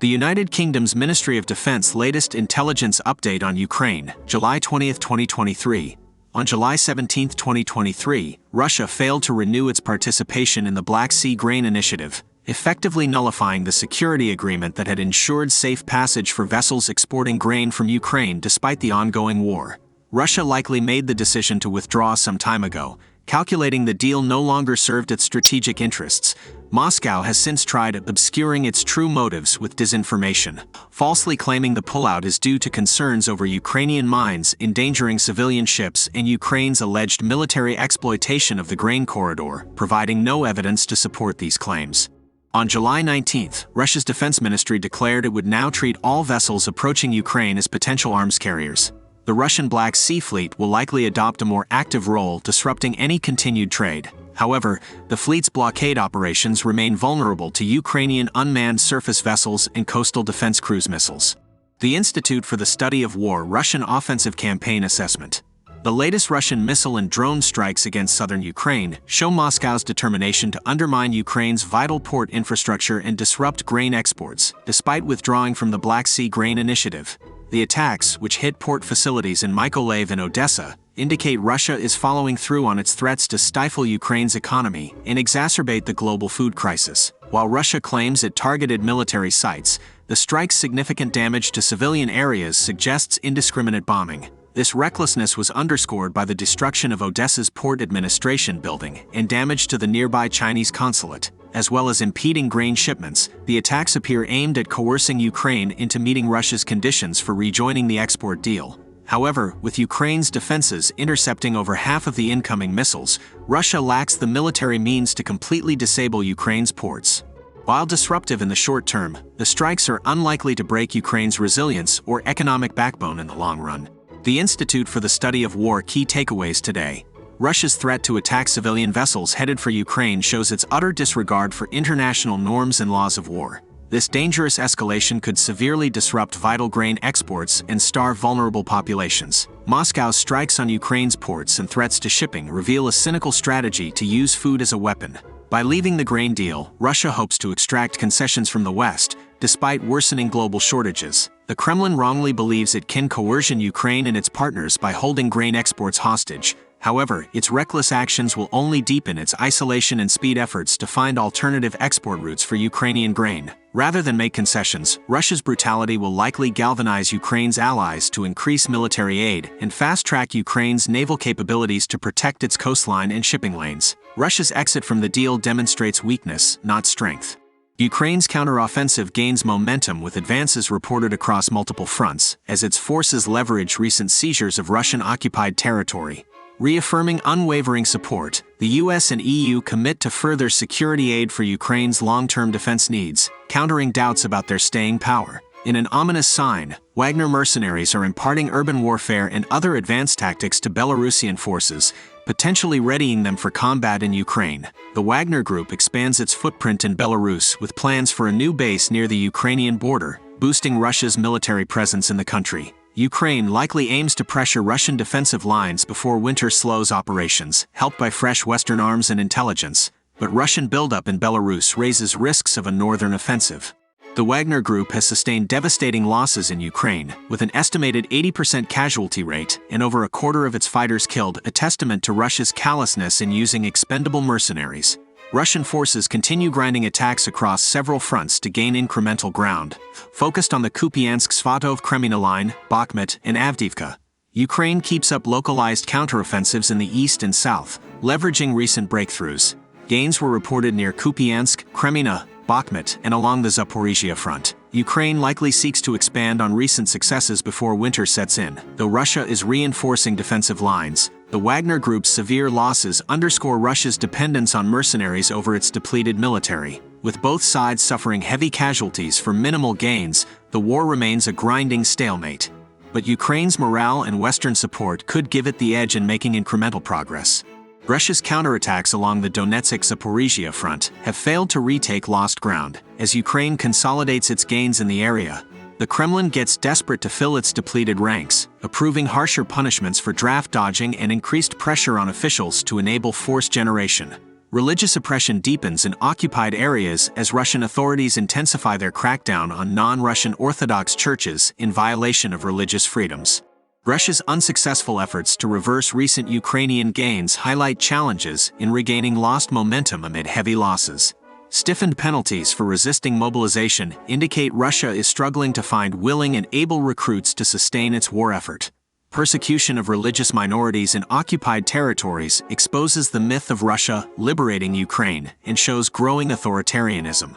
The United Kingdom's Ministry of Defense latest intelligence update on Ukraine, July 20, 2023. On July 17, 2023, Russia failed to renew its participation in the Black Sea Grain Initiative, effectively nullifying the security agreement that had ensured safe passage for vessels exporting grain from Ukraine despite the ongoing war. Russia likely made the decision to withdraw some time ago, calculating the deal no longer served its strategic interests. Moscow has since tried obscuring its true motives with disinformation, falsely claiming the pullout is due to concerns over Ukrainian mines endangering civilian ships and Ukraine's alleged military exploitation of the grain corridor, providing no evidence to support these claims. On July 19, Russia's defense ministry declared it would now treat all vessels approaching Ukraine as potential arms carriers. The Russian Black Sea Fleet will likely adopt a more active role, disrupting any continued trade. However, the fleet's blockade operations remain vulnerable to Ukrainian unmanned surface vessels and coastal defense cruise missiles. The Institute for the Study of War Russian Offensive Campaign Assessment. The latest Russian missile and drone strikes against southern Ukraine show Moscow's determination to undermine Ukraine's vital port infrastructure and disrupt grain exports, despite withdrawing from the Black Sea Grain Initiative. The attacks, which hit port facilities in Mykolaiv and Odessa, indicate Russia is following through on its threats to stifle Ukraine's economy and exacerbate the global food crisis. While Russia claims it targeted military sites, the strike's significant damage to civilian areas suggests indiscriminate bombing. This recklessness was underscored by the destruction of Odessa's port administration building and damage to the nearby Chinese consulate. As well as impeding grain shipments, the attacks appear aimed at coercing Ukraine into meeting Russia's conditions for rejoining the export deal. However, with Ukraine's defenses intercepting over half of the incoming missiles, Russia lacks the military means to completely disable Ukraine's ports. While disruptive in the short term, the strikes are unlikely to break Ukraine's resilience or economic backbone in the long run. The Institute for the Study of War key takeaways today. Russia's threat to attack civilian vessels headed for Ukraine shows its utter disregard for international norms and laws of war. This dangerous escalation could severely disrupt vital grain exports and starve vulnerable populations. Moscow's strikes on Ukraine's ports and threats to shipping reveal a cynical strategy to use food as a weapon. By leaving the grain deal, Russia hopes to extract concessions from the West, despite worsening global shortages. The Kremlin wrongly believes it can coercion Ukraine and its partners by holding grain exports hostage. However, its reckless actions will only deepen its isolation and speed efforts to find alternative export routes for Ukrainian grain. Rather than make concessions, Russia's brutality will likely galvanize Ukraine's allies to increase military aid and fast-track Ukraine's naval capabilities to protect its coastline and shipping lanes. Russia's exit from the deal demonstrates weakness, not strength. Ukraine's counteroffensive gains momentum with advances reported across multiple fronts, as its forces leverage recent seizures of Russian-occupied territory. Reaffirming unwavering support, the US and EU commit to further security aid for Ukraine's long-term defense needs, countering doubts about their staying power. In an ominous sign, Wagner mercenaries are imparting urban warfare and other advanced tactics to Belarusian forces, potentially readying them for combat in Ukraine. The Wagner Group expands its footprint in Belarus with plans for a new base near the Ukrainian border, boosting Russia's military presence in the country. Ukraine likely aims to pressure Russian defensive lines before winter slows operations, helped by fresh Western arms and intelligence, but Russian buildup in Belarus raises risks of a northern offensive. The Wagner Group has sustained devastating losses in Ukraine, with an estimated 80% casualty rate and over a quarter of its fighters killed, a testament to Russia's callousness in using expendable mercenaries. Russian forces continue grinding attacks across several fronts to gain incremental ground, focused on the Kupiansk-Svatov-Kreminna line, Bakhmut, and Avdiivka. Ukraine keeps up localized counteroffensives in the east and south, leveraging recent breakthroughs. Gains were reported near Kupiansk, Kreminna, Bakhmut, and along the Zaporizhia front. Ukraine likely seeks to expand on recent successes before winter sets in, though Russia is reinforcing defensive lines. The Wagner Group's severe losses underscore Russia's dependence on mercenaries over its depleted military. With both sides suffering heavy casualties for minimal gains, the war remains a grinding stalemate. But Ukraine's morale and Western support could give it the edge in making incremental progress. Russia's counterattacks along the Donetsk-Zaporizhia front have failed to retake lost ground, as Ukraine consolidates its gains in the area. The Kremlin gets desperate to fill its depleted ranks, approving harsher punishments for draft dodging and increased pressure on officials to enable force generation. Religious oppression deepens in occupied areas as Russian authorities intensify their crackdown on non-Russian Orthodox churches in violation of religious freedoms. Russia's unsuccessful efforts to reverse recent Ukrainian gains highlight challenges in regaining lost momentum amid heavy losses. Stiffened penalties for resisting mobilization indicate Russia is struggling to find willing and able recruits to sustain its war effort. Persecution of religious minorities in occupied territories exposes the myth of Russia liberating Ukraine and shows growing authoritarianism.